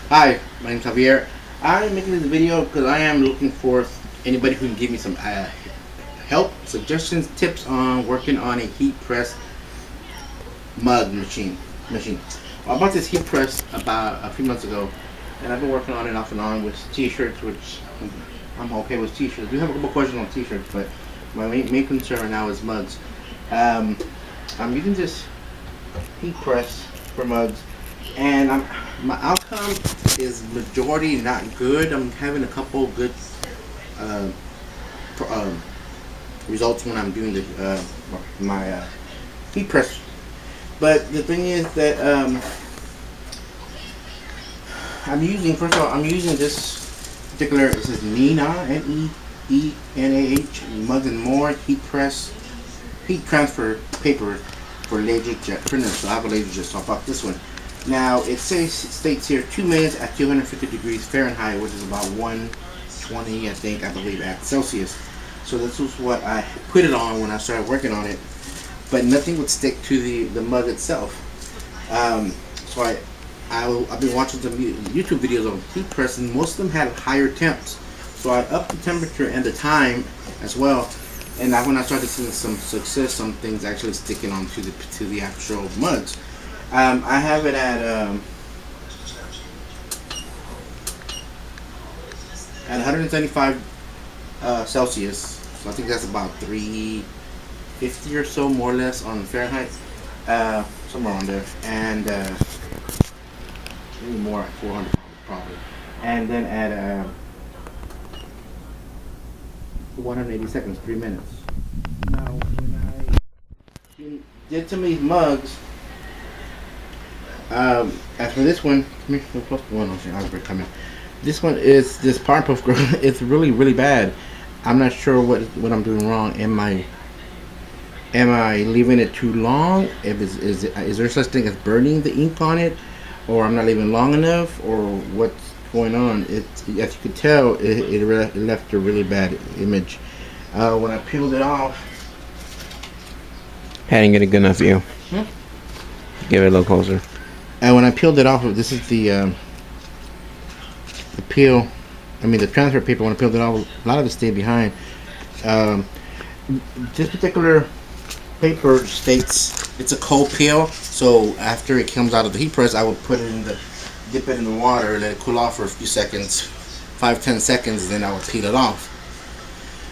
Hi, my name's Javier. I'm making this video because I am looking for anybody who can give me some help, suggestions, tips on working on a heat press mug machine. Well, I bought this heat press about a few months ago, and I've been working on it off and on with t-shirts, which I'm okay with t-shirts. I do have a couple questions on t-shirts, but my main concern right now is mugs. Um, I'm using this heat press for mugs, and my outcome is majority not good. I'm having a couple good uh, results when I'm doing my heat press. But the thing is that I'm using this particular. It says Nina, Neenah Mugs and More heat press heat transfer paper for laser jet printers. So I have a laser jet, so I bought this one. Now it states here 2 minutes at 250 degrees Fahrenheit, which is about 120, I believe, at Celsius. So this was what I put it on when I started working on it, but nothing would stick to the mug itself. So I've been watching some YouTube videos on heat press, and most of them had higher temps. So I upped the temperature and the time as well. And when I started seeing some success, some things actually sticking on to the actual mugs. I have it at 175 Celsius. So I think that's about 350 or so, more or less, on Fahrenheit. Somewhere on there, and maybe more at 400 probably. And then at 180 seconds, 3 minutes. Now, when I did some of these mugs, as for this one, come here, close to one. I was coming. This one is this Powerpuff Girl. It's really, really bad. I'm not sure what I'm doing wrong. Am I leaving it too long? Is there such thing as burning the ink on it, or I'm not leaving long enough, or what's going on? As you could tell, it left a really bad image. When I peeled it off, I didn't get a good enough view. Give it a little closer. And when I peeled it off, this is the peel. I mean the transfer paper. When I peeled it off, a lot of it stayed behind. This particular paper states it's a cold peel. So after it comes out of the heat press, I would dip it in the water, let it cool off for a few seconds, 5-10 seconds, and then I would peel it off.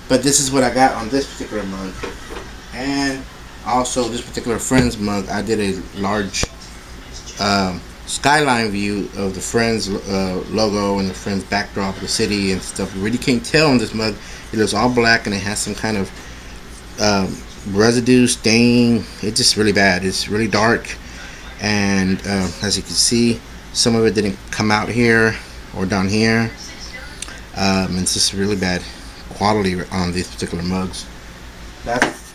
But this is what I got on this particular mug, and also this particular Friends mug. I did a large skyline view of the Friends logo and the Friends backdrop of the city and stuff. You really can't tell on this mug. It looks all black and it has some kind of residue stain. It's just really bad. It's really dark, and as you can see, some of it didn't come out here or down here. It's just really bad quality on these particular mugs.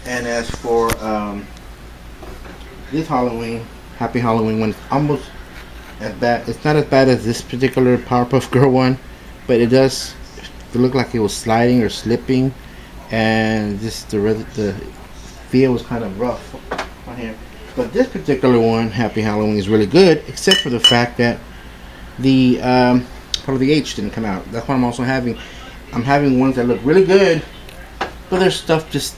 And as for this Halloween, Happy Halloween one, it's almost as bad. It's not as bad as this particular Powerpuff Girl one, but it does look like it was sliding or slipping, and the feel was kind of rough on here. But this particular one, Happy Halloween, is really good, except for the fact that the part of the H didn't come out. That's what I'm also having. I'm having ones that look really good, but there's stuff just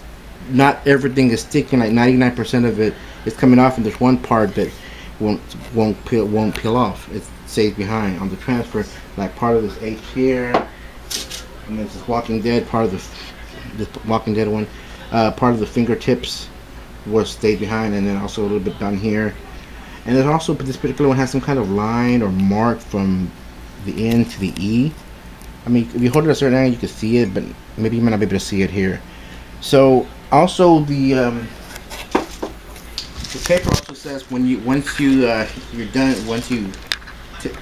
not everything is sticking. Like 99% of it is coming off, and there's one part that won't peel off. It stays behind on the transfer. Like part of this H here, and there's this Walking Dead part of this Walking Dead one. Part of the fingertips stayed behind, and then also a little bit down here. And there's also this particular one has some kind of line or mark from the N to the E. I mean, if you hold it a certain angle, you can see it, but maybe you might not be able to see it here. So also the paper also says once you're done, once you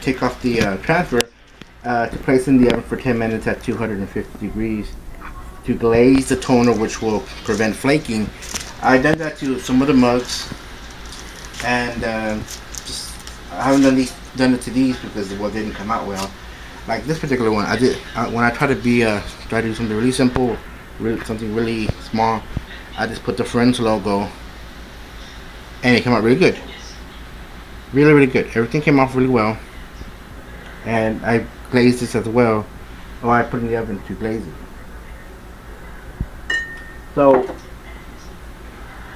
take off the transfer, to place in the oven for 10 minutes at 250 degrees to glaze the toner, which will prevent flaking. I done that to some of the mugs, and I haven't done it to these because they didn't come out well. Like this particular one, I did when I try to do something really simple, something really small. I just put the Friends logo, and it came out really good, really good. Everything came off really well. and I glazed this as well. Or I put it in the oven to glaze it. So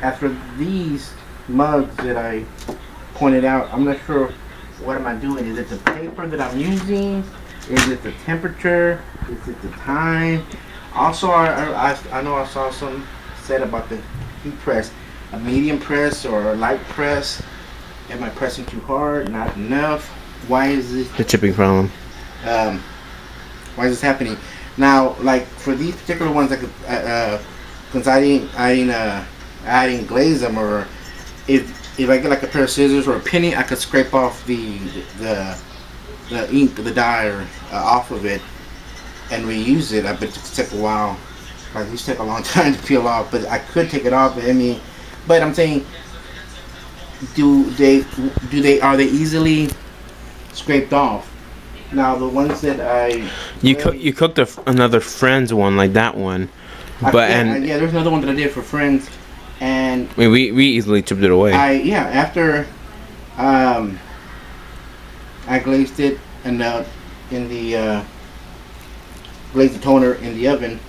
after these mugs that I pointed out, I'm not sure what am I doing. Is it the paper that I'm using? Is it the temperature? Is it the time? Also, I know I saw some said about the heat press, a medium press or a light press. Am I pressing too hard? Not enough? Why is this? The chipping problem. Um, why is this happening? Now, like for these particular ones, like because I didn't glaze them, or if I get like a pair of scissors or a penny, I could scrape off the the ink, the dye, off of it and reuse it. I bet it could take a while. Like, it used to take a long time to peel off, but I could take it off. I mean, but I'm saying, are they easily scraped off? Now the ones that You cooked another friend's one like that one, but yeah, there's another one that I did for friends, and I mean, we easily chipped it away. After I glazed it and in the glazed the toner in the oven.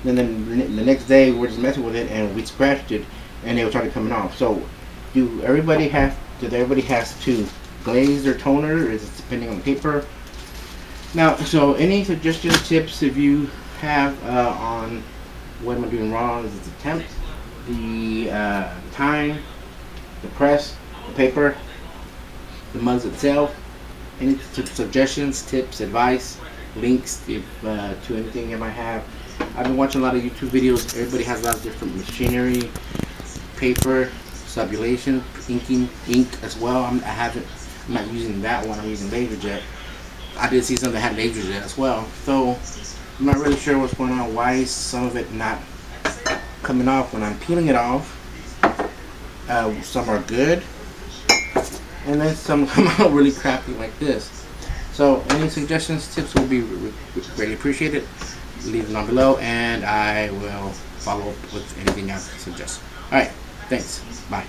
And then the next day we're just messing with it and we scratched it and it started coming off. So everybody has to glaze their toner? Or is it depending on the paper? Now, so any suggestions, tips if you have on what am I doing wrong? Is it the temp, the time, the press, the paper, the mugs itself? Any suggestions, tips, advice, links if to anything you might have? I've been watching a lot of YouTube videos. Everybody has a lot of different machinery, paper, sublimation, ink as well. I'm not using that one. I'm using LaserJet. I did see some that had LaserJet as well. So I'm not really sure what's going on. Why is some of it not coming off when I'm peeling it off? Some are good, and then some come out really crappy like this. So any suggestions, tips will be greatly appreciated. Leave them down below and I will follow up with anything else suggested. Alright, thanks. Bye.